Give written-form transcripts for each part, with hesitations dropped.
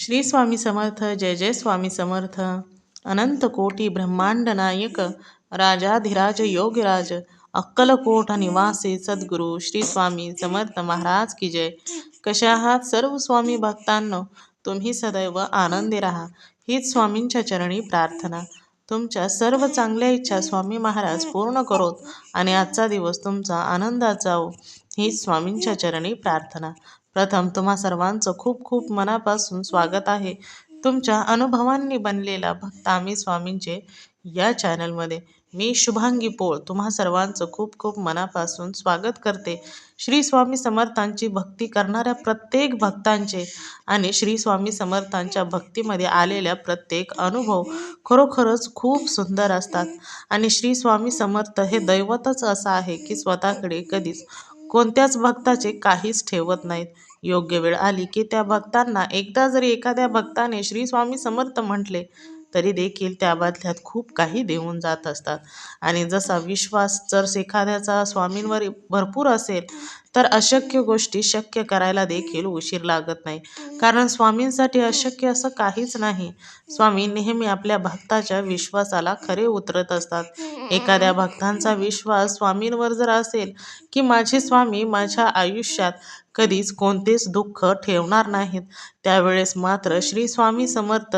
श्री स्वामी समर्थ. जय जय स्वामी समर्थ. अनंत कोटी ब्रह्मांड नायक राजाधिराज योगराज अक्कलकोट निवासी सद्गुरू श्री स्वामी समर्थ महाराज की जय. कशा आहात सर्व स्वामी भक्तांनो? तुम्ही सदैव आनंदी राहा हीच स्वामींच्या चरणी प्रार्थना. तुमच्या सर्व चांगल्या इच्छा स्वामी महाराज पूर्ण करोत आणि आजचा दिवस तुमचा आनंदात जाओ हीच स्वामींच्या चरणी प्रार्थना. प्रथम तुम्हा सर्वांचं खूप खूप मनापासून स्वागत आहे तुमच्या अनुभवांनी बनलेला भक्त आम्ही स्वामींचे या चॅनलमध्ये. मी शुभांगी पोळ तुम्हा सर्वांचं खूप खूप मनापासून स्वागत करते. श्री स्वामी समर्थांची भक्ती करणाऱ्या प्रत्येक भक्तांचे आणि श्री स्वामी समर्थांच्या भक्तीमध्ये आलेल्या प्रत्येक अनुभव खरोखरच खूप सुंदर असतात. आणि श्री स्वामी समर्थ हे दैवतच असं आहे की स्वतःकडे कधीच कोणत्याच भक्ताचे काहीच ठेवत नाहीत. योग्य वेळ आली की त्या भक्तांना एकदा जरी एखाद्या भक्ताने श्री स्वामी समर्थ म्हटले तरी देखील त्या बदल्यात खूप काही देऊन जात असतात. आणि जसा विश्वास जर एखाद्याचा स्वामींवर भरपूर असेल तर अशक्य गोष्टी शक्य करायला देखील उशीर लागत नाही. कारण स्वामींसाठी अशक्य असं काहीच नाही. स्वामी नेहमी आपल्या भक्ताच्या विश्वासाला खरे उतरत असतात. एखाद्या भक्तांचा विश्वास स्वामींवर जर असेल की माझे स्वामी माझ्या आयुष्यात कधीच कोणतेच दुःख ठेवणार नाहीत, त्यावेळेस मात्र श्री स्वामी समर्थ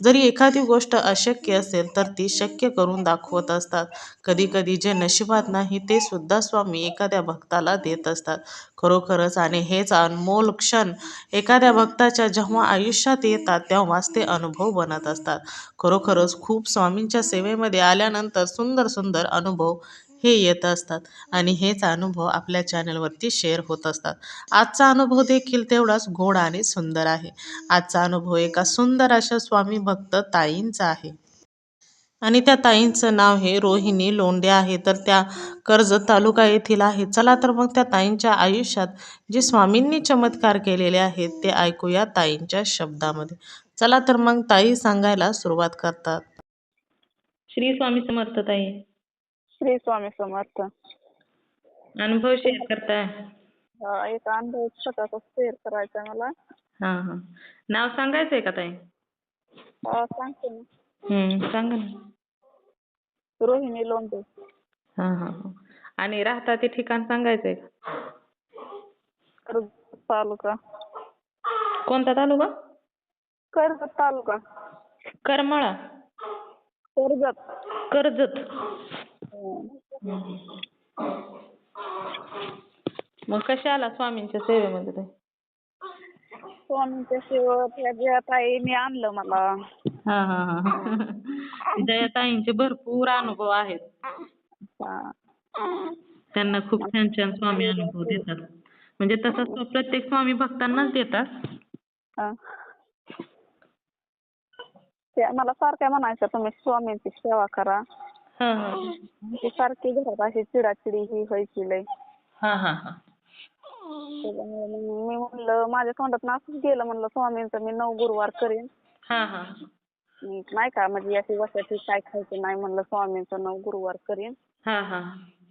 जरी एखादी गोष्ट अशक्य असेल तर ती शक्य करून दाखवत असतात. कधी कधी जे नशिबात नाही ते सुद्धा स्वामी एखाद्या भक्ताला देत असतात. खरोखरच आणि हेच अनमोल क्षण एखाद्या भक्ताच्या जेव्हा आयुष्यात येतात तेव्हाच ते अनुभव बनत असतात. खरोखरच खूप स्वामींच्या सेवेमध्ये आल्यानंतर सुंदर सुंदर अनुभव हे येत असतात आणि हेच अनुभव आपल्या चॅनलवरती शेअर होत असतात. आजचा अनुभव देखील तेवढाच गोड आणि सुंदर आहे. आजचा अनुभव एका सुंदर अशा स्वामी भक्त ताईंचा आहे आणि त्या ताईंचं नाव हे रोहिणी लोंढे आहे. तर त्या कर्जत तालुका येथील आहे. चला तर मग त्या ताईंच्या आयुष्यात जे स्वामींनी चमत्कार केलेले आहेत ते ऐकूया ताईंच्या शब्दामध्ये. चला तर मग ताई सांगायला सुरुवात करतात. श्री स्वामी समर्थ ताई. श्री स्वामी समर्थ. अनुभव शेअर करताय. एक अनुभव स्वतःचा शेअर करायचा आहे मला. हा. नाव सांगायचंय का ताई? सांगते ना. सांगा ना. रोहिणी लोंढे. हा. आणि राहता ते ठिकाण सांगायचंय का? कर्जत तालुका. कोणता तालुका? कर्जत तालुका. करमाळा. कर्जत. मग कशा आला स्वामींच्या सेवेमध्ये ताई? स्वामींच्या सेवेत ह्या जयाताईंनी आणलं मला. हा. जयाताईंचे भरपूर अनुभव आहेत. त्यांना खूप छान छान स्वामी अनुभव देतात. म्हणजे तसं प्रत्येक स्वामी भक्तांनाच देतात. त्या मला सारख्या म्हणायचं तुम्ही स्वामींची सेवा करा. ती सारखी घरात अशी चिडाचिडी ही व्हायची लय. मी म्हणलं माझ्या तोंडात असंच गेलं, म्हणलं स्वामींचं मी 9 गुरुवार करीन. नाही का म्हणजे अशी वर्षाची काय खायचं नाही, म्हणलं स्वामींचं 9 गुरुवार करीन.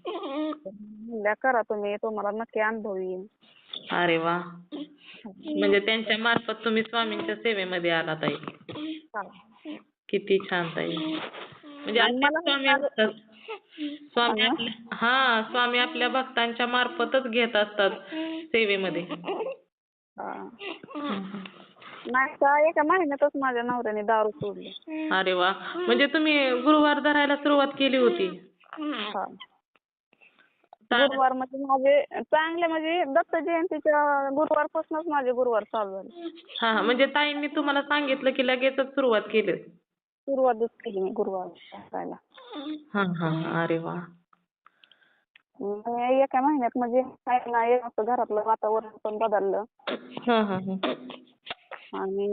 म्हणल्या करा तुम्ही, तुम्हाला नक्की अनुभव येईल. अरे वा. म्हणजे त्यांच्या मार्फत तुम्ही स्वामींच्या सेवेमध्ये आला ताई. किती छान ताई. म्हणजे स्वामी आपल्या भक्तांच्या मार्फतच घेत असतात सेवेमध्ये. नाही का एका महिन्यातच माझ्या नवऱ्याने दारू सोडली. अरे वा. म्हणजे तुम्ही गुरुवार धरायला सुरुवात केली होती? गुरुवार म्हणजे माझे चांगले म्हणजे दत्त जयंतीच्या गुरुवारपासूनच माझे गुरुवार चालू झाले. म्हणजे ताईंनी तुम्हाला सांगितलं की लगेचच सुरुवात केली? सुरुवातच केली मी गुरुवार करायला. अरे वा. एका महिन्यात म्हणजे काय नाही असं घरातलं वातावरण पण बदललं. आणि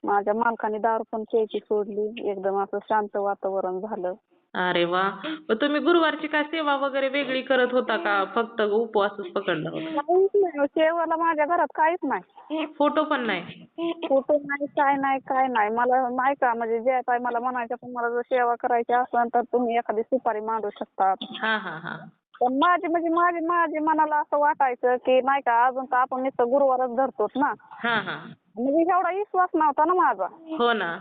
माझ्या मालकाने दारू पण प्यायची सोडली. एकदम असं शांत वातावरण झालं. अरे वा. तुम्ही गुरुवारची काय सेवा वगैरे वेगळी करत होता का? फक्त उपवासच पकडला होता? काहीच नाही. सेवाला माझ्या घरात काहीच नाही. फोटो पण नाही? फोटो नाही, काय नाही. मला नाही का म्हणजे जे काय मला म्हणायचं, पण मला जर सेवा करायची असेल तर तुम्ही एखादी सुपारी मांडू शकता. पण माझे मनाला असं वाटायचं की नाही का अजून तर आपण नुसतं गुरुवारच धरतोच ना. म्हणजे एवढा विश्वास नव्हता ना माझा. हो ना.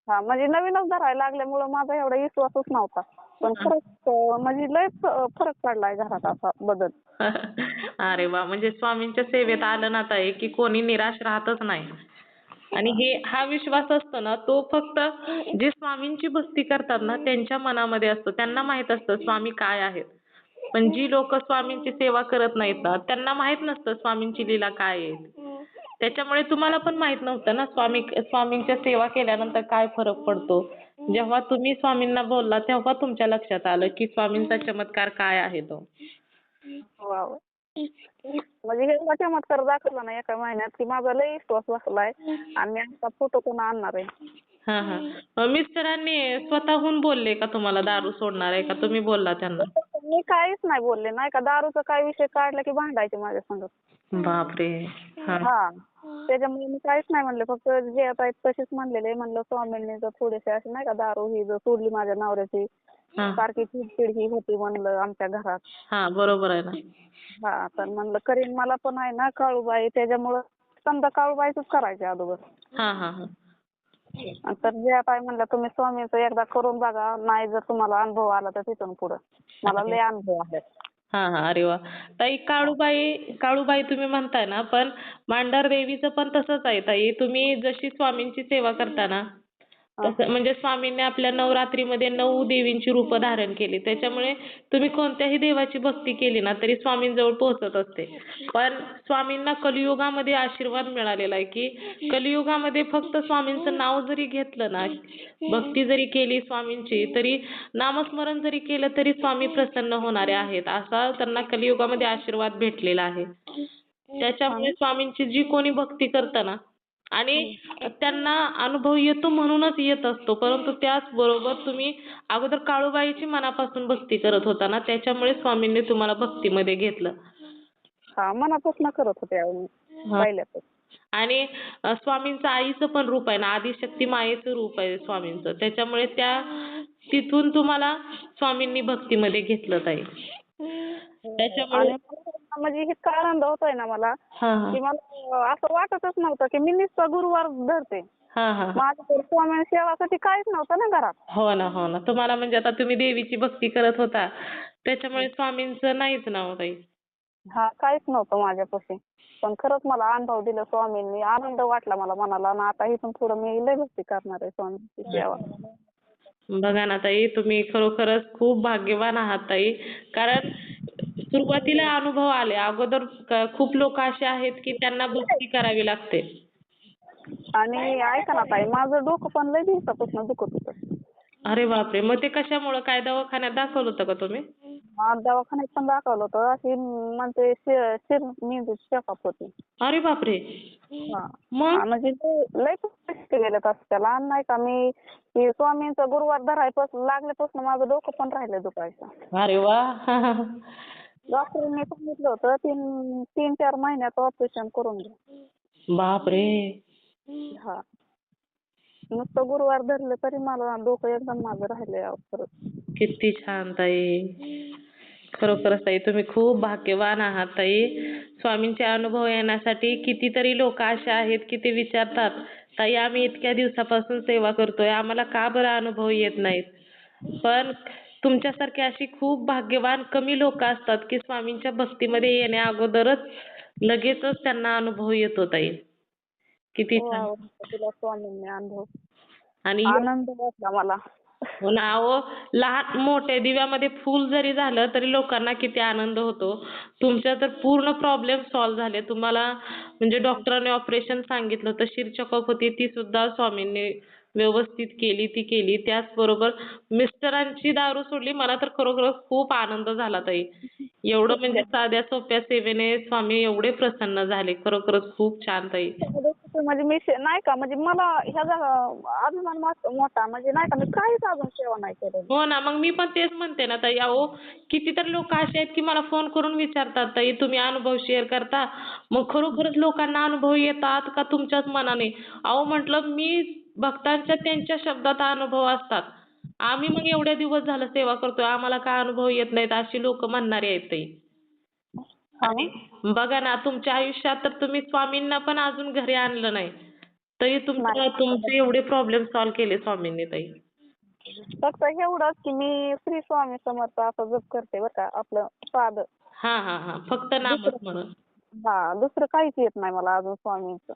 हा म्हणजे नवीनच धरायला लागल्यामुळं माझा एवढा विश्वासच नव्हता. पण खरंच म्हणजे लयच फरक पडलाय घरात असा बदल. अरे वा, म्हणजे स्वामींच्या सेवेत आलं ना ताई की कोणी निराश राहतच नाही. आणि हा विश्वास असतो ना, तो फक्त जे स्वामींची भक्ती करतात ना त्यांच्या मनामध्ये असतो. त्यांना माहित असतं स्वामी काय आहेत. पण जी लोक स्वामींची सेवा करत नाहीत ना, त्यांना माहित नसतं स्वामींची लीला काय आहे. त्याच्यामुळे तुम्हाला पण माहित नव्हतं ना स्वामींच्या सेवा केल्यानंतर काय फरक पडतो. जेव्हा तुम्ही स्वामींना बोलला तेव्हा तुमच्या लक्षात आलं की स्वामींचा चमत्कार काय आहे तो. वाव. म्हणजे हे एवढा चमत्कार दाखवला ना एका महिन्यात की माझा लय विश्वास बसलाय. आणि मी आता फोटो पण आणणार आहे. हां, हां. मिस्टरांनी स्वतःहून बोलले का तुम्हाला दारू सोडणार आहे का तुम्ही बोलला त्यांना? मी काहीच नाही बोलले नाही का दारूचा काय विषय काढला की भांडायचे माझ्या संग. बापरे! हां. हा. त्याच्यामुळे मी काहीच नाही म्हणले. फक्त जे आता आहेत तसेच म्हणलेले. म्हणलं स्वामींनी जर थोडेसे असे नाही का दारू ही जर सोडली माझ्या नवऱ्याची हां. सारखी चिडचिड ही होती म्हणलं आमच्या घरात. हां, बरोबर आहे ना. हा तर म्हणलं करीन मला पण आहे ना काळूबाई त्याच्यामुळं समजा काळूबाईच करायचे अगोदर. हां, हां, हां. तर जे आता म्हणलं तुम्ही स्वामींचं एकदा करून बघा. नाही जर तुम्हाला अनुभव आला तर तिथून पुढं. मला लय अनुभव आहेत. हां, हां. अरे वाह! ताई काळूबाई तुम्ही म्हणताय ना, पण मांढर देवीचं पण तसंच आहे ताई. तुम्ही जशी स्वामींची सेवा करता ना, तसं म्हणजे स्वामींनी आपल्या नवरात्रीमध्ये 9 देवींची रूपं धारण केली. त्याच्यामुळे तुम्ही कोणत्याही देवाची भक्ती केली ना, तरी स्वामींजवळ पोहोचत असते. पण स्वामींना कलियुगामध्ये आशीर्वाद मिळालेला आहे, की कलियुगामध्ये फक्त स्वामींचं नाव जरी घेतलं ना, भक्ती जरी केली स्वामींची, तरी नामस्मरण जरी केलं तरी स्वामी प्रसन्न होणारे आहेत. असा त्यांना कलियुगामध्ये आशीर्वाद भेटलेला आहे. त्याच्यामुळे स्वामींची जी कोणी भक्ती करतं ना आणि त्यांना अनुभव येतो म्हणूनच येत असतो. परंतु त्याचबरोबर तुम्ही अगोदर काळूबाईची मनापासून भक्ती करत होता ना, त्याच्यामुळे स्वामींनी तुम्हाला भक्तीमध्ये घेतलं. हा मनापासून करत होते अहो मी पहिल्यापासून. आणि स्वामींचं आईचं पण रूप आहे ना, आदिशक्ती मायेचं रूप आहे स्वामींचं. त्याच्यामुळे तिथून तुम्हाला स्वामींनी भक्तीमध्ये घेतलं ताई. त्याच्यामुळे आणि म्हणजे इतका आनंद होतोय ना मला हां, हां. की मला असं वाटतच नव्हतं की मी नुसतं गुरुवार धरते. हां, हां. माझ्याकडे स्वामी सेवासाठी काहीच नव्हतं ना घरात. हो ना, हो ना. तुम्हाला म्हणजे आता तुम्ही देवीची भक्ती करत होता, त्याच्यामुळे स्वामींचं नाहीच ना हो ताई. हा काहीच नव्हतं माझ्यापाशी. पण खरंच मला अनुभव दिला स्वामींनी. आनंद वाटला मला मनाला. आणि आता इथून पुढं मी लय भक्ती करणार आहे स्वामींची सेवा. बघा ना ताई, तुम्ही खरोखरच खूप भाग्यवान आहात ताई. कारण सुरुवातीला अनुभव आले. अगोदर खूप लोक असे आहेत की त्यांना भक्ती करावी लागते. आणि ऐका ना ताई माझं डोकं पण लय दिवसापासून दुखत होतं. अरे बापरे! मग ते कशामुळं काय दवाखान्यात दाखवलं होतं का तुम्ही? दवाखान्यात पण दाखवलं होतं. अशी म्हणते मेंदूची चेकअप होती. अरे बापरे! हा. मग? म्हणजे लय पैसे गेलेत असं त्याला. आणि नाही का मी स्वामींचा गुरुवार धरायपासून लागल्यापासून माझं डोकं पण राहिलं दुखायचं. अरे वाह! डॉक्टरांनी सांगितलं होतं 3-4 महिन्यात ऑपरेशन करून घ्या. बापरे! हा. नुसतं गुरुवार धरलं तरी मला डोकं एकदम माझं राहिलंय अहो खरंच. किती छान ताई. खरोखरच ताई तुम्ही खूप भाग्यवान आहात ताई. स्वामींचे अनुभव येण्यासाठी कितीतरी लोक असे आहेत की ते विचारतात, ताई आम्ही इतक्या दिवसापासून सेवा करतोय, आम्हाला का बरं अनुभव येत नाहीत? पण तुमच्यासारखी अशी खूप भाग्यवान कमी लोक असतात की स्वामींच्या भक्तीमध्ये येण्या अगोदरच लगेचच त्यांना अनुभव येतो ताई. किती छान. वाव दिला स्वामींनी अनुभव. आणि आनंद वाटला मला. हो ना, अहो लहान मोठे दिव्यामध्ये फूल जरी झालं तरी लोकांना किती आनंद होतो. तुमच्या तर पूर्ण प्रॉब्लेम सॉल्व्ह झाले. तुम्हाला म्हणजे डॉक्टरांनी ऑपरेशन सांगितलं होतं, शिरचकप होती ती सुद्धा स्वामींनी व्यवस्थित केली, ती केली. त्याचबरोबर मिस्टरांची दारू सोडली. मला तर खरोखरच खूप आनंद झाला ताई. एवढं म्हणजे साध्या सोप्या सेवेने स्वामी एवढे प्रसन्न झाले. खरोखरच खूप छान ताई. म्हणजे मी नाही का म्हणजे मला ह्याचा अभिमान मोठा म्हणजे नाही का मी काहीच अजून सेवा नाही केलेली. हो ना, मग मी पण तेच म्हणते ना ताई. अहो कितीतरी लोक असे आहेत की मला फोन करून विचारतात, ताई तुम्ही अनुभव शेअर करता, मग खरोखरच लोकांना अनुभव येतात का तुमच्याच मनाने? अहो म्हटलं मी भक्तांच्या त्यांच्या शब्दात अनुभव असतात. आम्ही मग एवढे दिवस झालं सेवा करतोय, आम्हाला का अनुभव येत नाहीत अशी लोक म्हणणारी आहेत ताई. हा ना. आणि बघा ना, तुमच्या आयुष्यात तर तुम्ही स्वामींना पण अजून घरी आणलं नाही. तरी तुमचे एवढे प्रॉब्लेम सॉल्व्ह केले स्वामींनी ताई. फक्त एवढंच की मी श्री स्वामी समर्थ असं जप करते बरं का, आपलं साधं. हां, हां, हां. फक्त नामस्मरण. दुसरं काहीच येत नाही मला अजून स्वामींचं.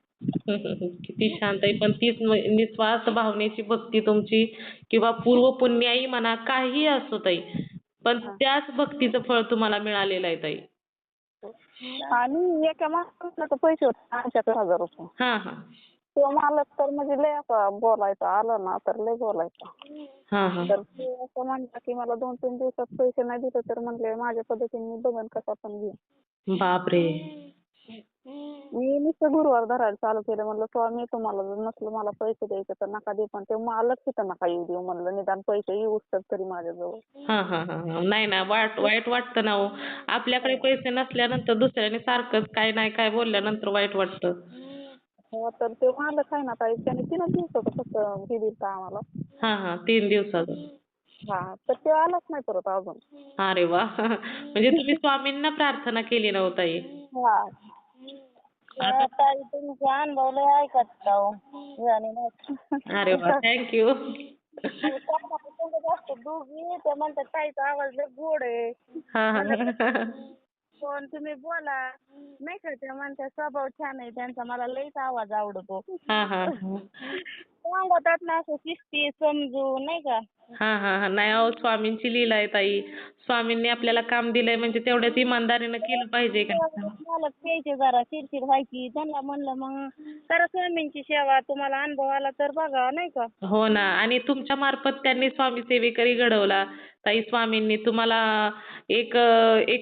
किती शांत आहे. पण तीच निस्वार्थ भावनेची भक्ती तुमची किंवा पूर्व पुण्याई म्हणा, काहीही असो ताई. पण त्याच भक्तीचं फळ तुम्हाला मिळालेलं आहे ताई. आणि एका माणसाला तर पैसे होते 5,000 रुपये. हां, हां. तो मालक तर म्हणजे लय असा बोलायचा, आला ना तर लय बोलायचा. हां, हां. तर ते असं म्हणला की मला 2-3 दिवसात पैसे नाही दिले तर म्हणले माझ्या पद्धतीने मी बघन कसा पण घेईन. बापरे! मी नुसतं गुरुवार धरायला चालू केलं. म्हणलं स्वामी तुम्हाला जर नसलं मला पैसे द्यायचे तर नका देऊ, पण ते मालक तिथं नका येऊ देऊ म्हणलं, निदान पैसे येऊच तर तरी माझ्याजवळ. हां, हां, हां, हां. नाही ना, वाईट वाटतं ना हो. आपल्याकडे पैसे नसल्यानंतर दुसऱ्याने सारखंच काय नाही काय बोलल्यानंतर वाईट वाटतं. हो, तर ते मालक आहे ना ताई, त्याने 3 दिवसाचं फक्त हे दिलं आम्हाला. हां, हां. 3 दिवसाचं. तर ते आलंच नाही परत अजून. अरे वाह! म्हणजे तुम्ही स्वामींना प्रार्थना केली ना हो ताई. हां. ताई तुमचे अनुभव लय ऐकत आहो. अरे वाह! Thank you. जास्त दोघी ते म्हणतात ताईचा आवाज लय गोड आहे. हां, हां. पण तुम्ही बोला. नाही का त्या म्हणतात स्वभाव छान आहे त्यांचा, मला लयच आवाज आवडतो. हां, हां. सांगतात ना असं शिस्ती समजून नाही का. हां, हां, हां. नाही अहो, स्वामींची लीला आहे ताई. स्वामींनी आपल्याला काम दिलंय म्हणजे तेवढ्याच इमानदारीनं केलं पाहिजे का? मालक प्यायचे जरा चिडचिड व्हायची. त्यांना म्हणलं मग करा स्वामींची सेवा, तुम्हाला अनुभव आला तर बघा नाही का. हो ना. आणि तुमच्या मार्फत त्यांनी स्वामी सेवेकरी घडवला. ताई स्वामींनी तुम्हाला एक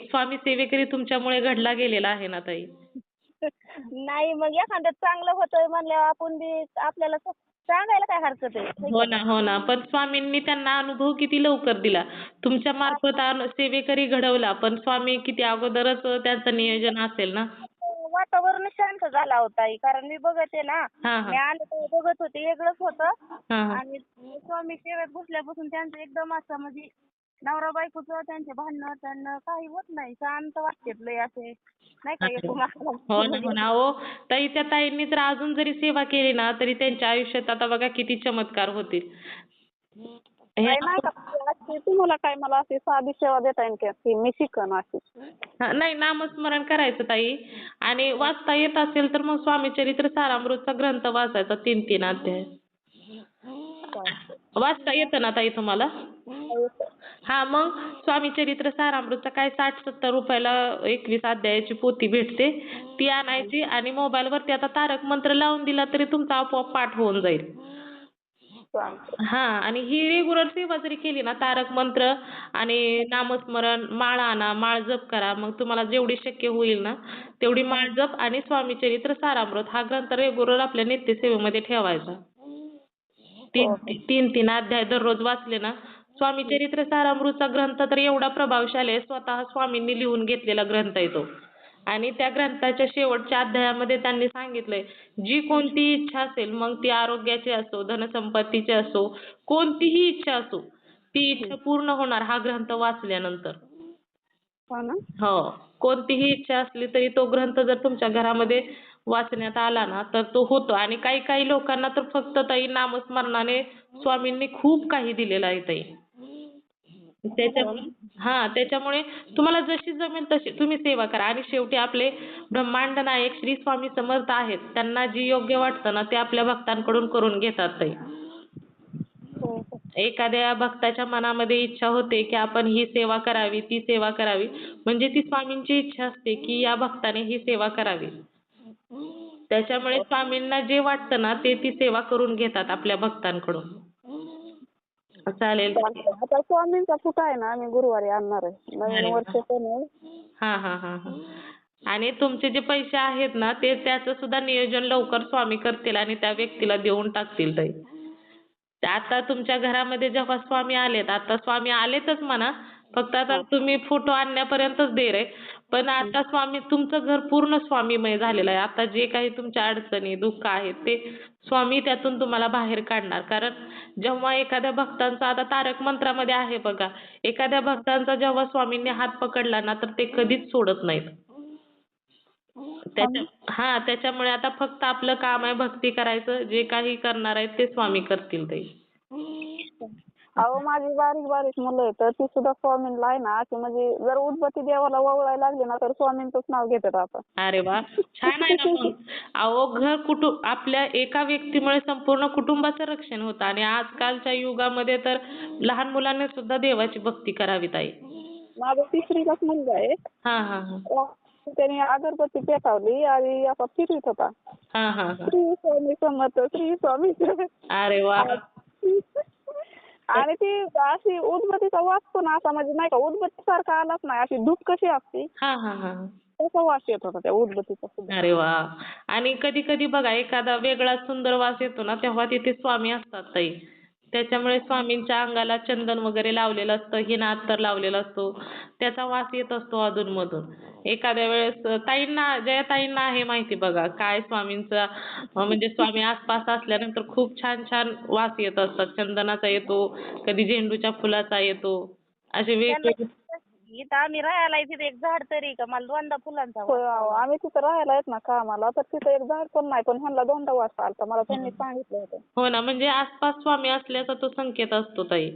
स्वामी सेवेकरी तुमच्यामुळे घडला गेलेला आहे ना ताई. नाही मग एखादं चांगलं होतंय म्हणल्यावर आपण बी आपल्याला सांगायला काय हरकत आहे. हो ना, हो ना. पण स्वामींनी त्यांना अनुभव किती लवकर दिला. तुमच्या मार्फत सेवेकरी घडवला, पण स्वामी किती अगोदरच त्यांचं नियोजन असेल ना. वातावरण शांत झाला होता कारण मी बघते ना. हां, मी हां. आले तेव्हा बघत होते वेगळंच होतं. हां, हां. आणि स्वामी सेवेत बसल्यापासून त्यांचं एकदम असं म्हणजे नवरा बायकोचं त्यांचे भांडणं त्यांना काही होत नाही. शांत वाटतात लय असे नाही का हो ना, हो ना. अहो ताई, त्या ताईंनी जर अजून जरी सेवा केली ना, तरी त्यांच्या आयुष्यात आता बघा किती चमत्कार होतील. हे नाही का अशी तुम्हाला काय मला अशी साधी सेवा देता येईल की मी शिकन अशी. नाही, नामस्मरण करायचं ताई. आणि वाचता येत असेल तर मग स्वामी चरित्र सारामृतचा ग्रंथ वाचायचा 3-3 अध्याय. वाचता येतं ना ताई तुम्हाला? हां, मग स्वामी चरित्र सारामृतचा काय 60-70 रुपयाला 21 अध्यायाची पोथी भेटते. ती आणायची आणि मोबाईलवरती आता तारक मंत्र लावून दिला तरी तुमचा आपोआप पाठ होऊन जाईल. हां, आणि ही रेग्युलर सेवा जरी केली ना, तारक मंत्र आणि नामस्मरण, माळ आणा, माळ जप करा. मग तुम्हाला जेवढी शक्य होईल ना, तेवढी माळ जप आणि स्वामी चरित्र सारामृत हा ग्रंथ रेग्युलर आपल्या नित्यसेवेमध्ये ठेवायचा. 3-3 अध्याय दररोज वाचले ना, स्वामी चरित्र सारामृतचा ग्रंथ तर एवढा प्रभावशाली आहे, स्वतः स्वामींनी लिहून घेतलेला ग्रंथ आहे तो. आणि त्या ग्रंथाच्या शेवटच्या अध्यायामध्ये त्यांनी सांगितलंय, जी कोणती इच्छा असेल, मग ती आरोग्याची असो, धनसंपत्तीची असो, कोणतीही इच्छा असो, ती इच्छा पूर्ण होणार हा ग्रंथ वाचल्यानंतर. हो. कोणतीही इच्छा असली तरी तो ग्रंथ जर तुमच्या घरामध्ये वाचण्यात आला ना, तर तो होतो. आणि काही काही लोकांना तर फक्त ताई नामस्मरणाने स्वामींनी खूप काही दिलेलं आहे ताई. त्याच्यामुळे तुम्हाला जशी जमेल तशी तुम्ही सेवा करा. आणि शेवटी आपले ब्रह्मांड नायक श्री स्वामी समर्थ आहेत. त्यांना जी योग्य वाटतं ना, ते आपल्या भक्तांकडून करून घेतात ताई. एखाद्या भक्ताच्या मनामध्ये इच्छा होते की आपण ही सेवा करावी, ती सेवा करावी, म्हणजे ती स्वामींची इच्छा असते की या भक्ताने ही सेवा करावी. त्याच्यामुळे स्वामींना जे वाटतं ना, ते ती सेवा करून घेतात आपल्या भक्तांकडून. चालेल. आता स्वामींचा फुटा आहे ना, आम्ही गुरुवारी आणणार आहे. नवीन वर्ष पण आहे. हां, हां, हां, हां. आणि तुमचे जे पैसे आहेत ना, ते त्याचं सुद्धा नियोजन लवकर स्वामी करतील आणि त्या व्यक्तीला देऊन टाकतील ताई. आता तुमच्या घरामध्ये जेव्हा स्वामी आलेत, आता स्वामी आलेतच म्हणा, फक्त आता तुम्ही फोटो आणण्यापर्यंतच देर आहे. पण आता स्वामी तुमचं घर पूर्ण स्वामीमय झालेलं आहे. आता जे काही तुमच्या अडचणी, दुःख आहेत ते स्वामी त्यातून तुम्हाला बाहेर काढणार. कारण जेव्हा एखाद्या भक्तांचा आता तारक मंत्रामध्ये आहे बघा, एखाद्या भक्तांचा जेव्हा स्वामींनी हात पकडला ना, तर ते कधीच सोडत नाहीत. त्याच्या त्याच्यामुळे आता फक्त आपलं काम आहे भक्ती करायचं. जे काही करणार आहेत ते स्वामी करतील ताई. अहो माझी बारीक बारीक मुलं आहेत तर ती सुद्धा स्वामींना आहे ना की म्हणजे जर उदबत्ती देवाला वळवायला लागली ना तर स्वामींचंच नाव घेतात आता. अरे वा, छान आहे ना मग. अहो आपल्या एका व्यक्तीमुळे संपूर्ण कुटुंबाचं रक्षण होतं आणि आजकालच्या युगामध्ये तर लहान मुलांनी सुद्धा देवाची भक्ती करावी ताई. माझा तिसरीलाच मुलगा आहे. हां, हां, हां. त्याने अगरबत्ती पेटवली आणि असा फिरवीत होता. हां, हां, हां. श्री स्वामी समर्थ, श्री स्वामी समर्थ. अरे वा. आणि ती अशी उदबत्तीचा वास पण असा म्हणजे नाही का उदबत्ती सारखा आलाच नाही. अशी धूप कशी असते हां, हां, हां. तसा वास येत होता त्या उदबत्तीचा सुद्धा. अरे वा. आणि कधी कधी बघा एखादा वेगळा सुंदर वास येतो ना तेव्हा तिथे स्वामी असतात ताई. त्याच्यामुळे स्वामींच्या अंगाला चंदन वगैरे लावलेलं असतं, हिना अत्तर लावलेला असतो. त्याचा वास येत असतो अधूनमधून. एखाद्या वेळेस जया ताईंना आहे माहिती बघा काय स्वामींचा म्हणजे स्वामी आसपास असल्यानंतर खूप छान छान वास येत असतात. चंदनाचा येतो, कधी झेंडूच्या फुलाचा येतो. असे वेगवेगळे. इथं आम्ही राहायला आहे तिथे एक झाड तरी का मला दोनदा फुलांचा होय अहो, आम्ही तिथं राहायला येत ना कामाला तर तिथं एक झाड पण नाही पण ह्यांना दोनदा वास आलता मला त्यांनी सांगितलं होतं. हो ना, म्हणजे आसपास स्वामी असल्याचा तो संकेत असतो ताई.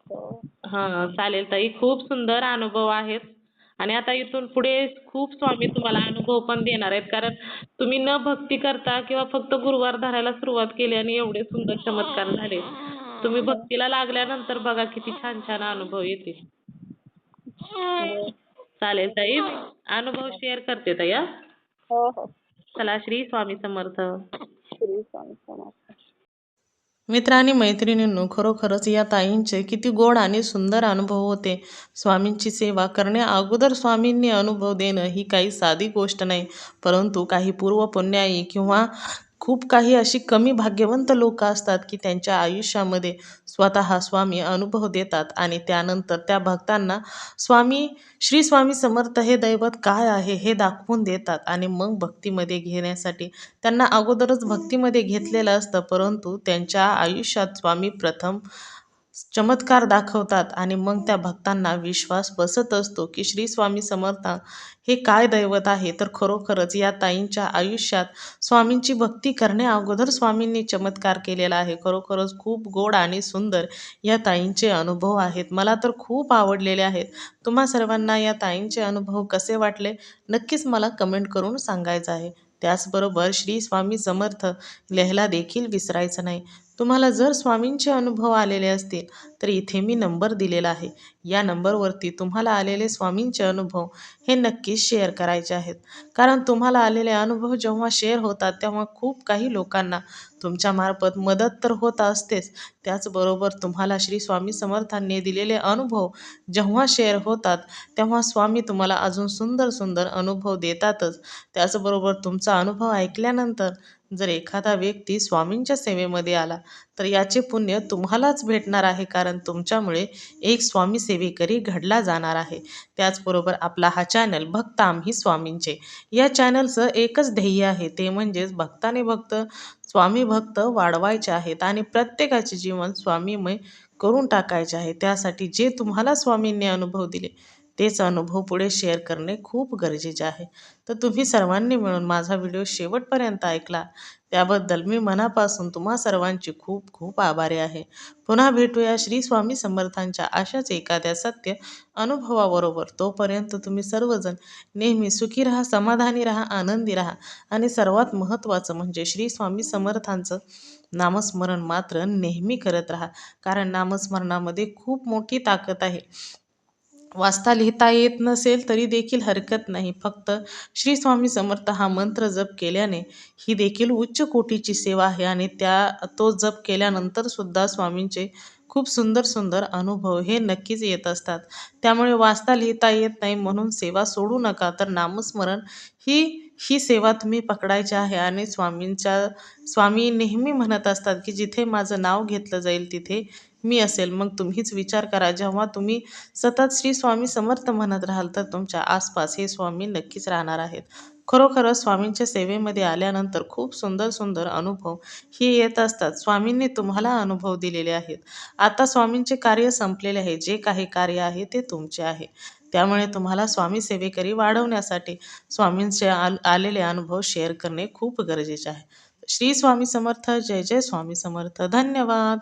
हो. चालेल ताई. खूप सुंदर अनुभव आहेत आणि आता इथून पुढे खूप स्वामी तुम्हाला अनुभव पण देणार आहेत. कारण तुम्ही न भक्ती करता किंवा फक्त गुरुवार धरायला सुरुवात केली आणि एवढे सुंदर चमत्कार झाले. तुम्ही भक्तीला लागल्यानंतर बघा किती छान छान अनुभव येतील. चालेल ताई. अनुभव शेअर करते ताई हा. हो हो. चला श्री स्वामी समर्थ. श्री स्वामी समर्थ. मित्र आणि मैत्रिणींनो, खरोखरच या ताईंचे किती गोड आणि सुंदर अनुभव होते. स्वामींची सेवा करण्या अगोदर स्वामींनी अनुभव देणं ही काही साधी गोष्ट नाही. परंतु काही पूर्वपुण्याई किंवा खूप काही अशी कमी भाग्यवंत लोक असतात की त्यांच्या आयुष्यामध्ये स्वतः स्वामी अनुभव देतात आणि त्यानंतर त्या भक्तांना श्री स्वामी समर्थ हे दैवत काय आहे हे दाखवून देतात आणि मग भक्तीमध्ये घेण्यासाठी त्यांना अगोदरच भक्तीमध्ये घेतलेलं असतं. परंतु त्यांच्या आयुष्यात स्वामी प्रथम चमत्कार दाखवतात आणि मग त्या भक्तांना विश्वास बसत असतो की श्री स्वामी समर्थ हे काय दैवत आहे. तर खरोखरच या ताईंच्या आयुष्यात स्वामींची भक्ती करण्या अगोदर स्वामींनी चमत्कार केलेला आहे. खरोखरच खूप गोड आणि सुंदर या ताईंचे अनुभव आहेत. मला तर खूप आवडलेले आहेत. तुम्हा सर्वांना या ताईंचे अनुभव कसे वाटले नक्कीच मला कमेंट करून सांगायचं आहे. त्याचबरोबर श्री स्वामी समर्थ लिहायला देखील विसरायचं नाही. तुम्हाला जर स्वामींचे अनुभव आलेले असतील तर इथे मी नंबर दिलेला आहे. या नंबरवरती तुम्हाला आलेले स्वामींचे अनुभव हे नक्कीच शेअर करायचे आहेत. कारण तुम्हाला आलेले अनुभव जेव्हा शेअर होतात तेव्हा खूप काही लोकांना तुमच्यामार्फत मदत तर होत असतेच. त्याचबरोबर तुम्हाला श्री स्वामी समर्थांनी दिलेले अनुभव जेव्हा शेअर होतात तेव्हा स्वामी तुम्हाला अजून सुंदर सुंदर अनुभव देतातच. त्याचबरोबर तुमचा अनुभव ऐकल्यानंतर जर एखादा व्यक्ती स्वामींच्या सेवेमध्ये आला तर याचे पुण्य तुम्हालाच भेटणार आहे. कारण तुमच्यामुळे एक स्वामी सेवेकरी घडला जाणार आहे. त्याचबरोबर आपला हा चॅनल भक्त आम्ही स्वामींचे या चॅनलचं एकच ध्येय आहे, ते म्हणजेच भक्ताने भक्त स्वामी भक्त वाढवायचे आहेत आणि प्रत्येकाचे जीवन स्वामीमय करून टाकायचे आहे. त्यासाठी जे तुम्हाला स्वामींनी अनुभव दिले तेच अनुभव पुढे शेअर करणे खूप गरजेचे आहे. तर तुम्ही सर्वांनी मिळून माझा व्हिडिओ शेवटपर्यंत ऐकला त्याबद्दल मी मनापासून तुम्हा सर्वांची खूप खूप आभारी आहे. पुन्हा भेटूया श्री स्वामी समर्थांच्या अशाच एखाद्या सत्य अनुभवाबरोबर. तोपर्यंत तुम्ही सर्वजण नेहमी सुखी राहा, समाधानी राहा, आनंदी राहा आणि सर्वात महत्त्वाचं म्हणजे श्री स्वामी समर्थांचं नामस्मरण मात्र नेहमी करत राहा. कारण नामस्मरणामध्ये खूप मोठी ताकद आहे. वाचता लिहिता येत नसेल तरी देखील हरकत नाही. फक्त श्री स्वामी समर्थ हा मंत्र जप केल्याने ही देखील उच्च कोटीची सेवा आहे आणि तो जप केल्यानंतर सुद्धा स्वामींचे खूप सुंदर सुंदर अनुभव हे नक्कीच येत असतात. त्यामुळे वाचता लिहिता येत नाही म्हणून सेवा सोडू नका. तर नामस्मरण ही सेवा तुम्ही पकडायची आहे आणि स्वामी नेहमी म्हणत असतात की जिथे माझं नाव घेतलं जाईल तिथे मी असेल. मग तुम्हीच विचार करा, जेव्हा तुम्ही सतत श्री स्वामी समर्थ म्हणत राहाल तर तुमच्या आसपास हे स्वामी नक्कीच राहणार आहेत. खरोखरच स्वामींच्या सेवेमध्ये आल्यानंतर खूप सुंदर सुंदर अनुभव हे येत असतात. स्वामींनी तुम्हाला अनुभव दिलेले आहेत. आता स्वामींचे कार्य संपलेले आहे. जे काही कार्य आहे ते तुमचे आहे. त्यामुळे तुम्हाला स्वामी सेवेकरी वाढवण्यासाठी स्वामींचे आलेले अनुभव शेअर करणे खूप गरजेचे आहे. श्री स्वामी समर्थ. जय जय स्वामी समर्थ. धन्यवाद.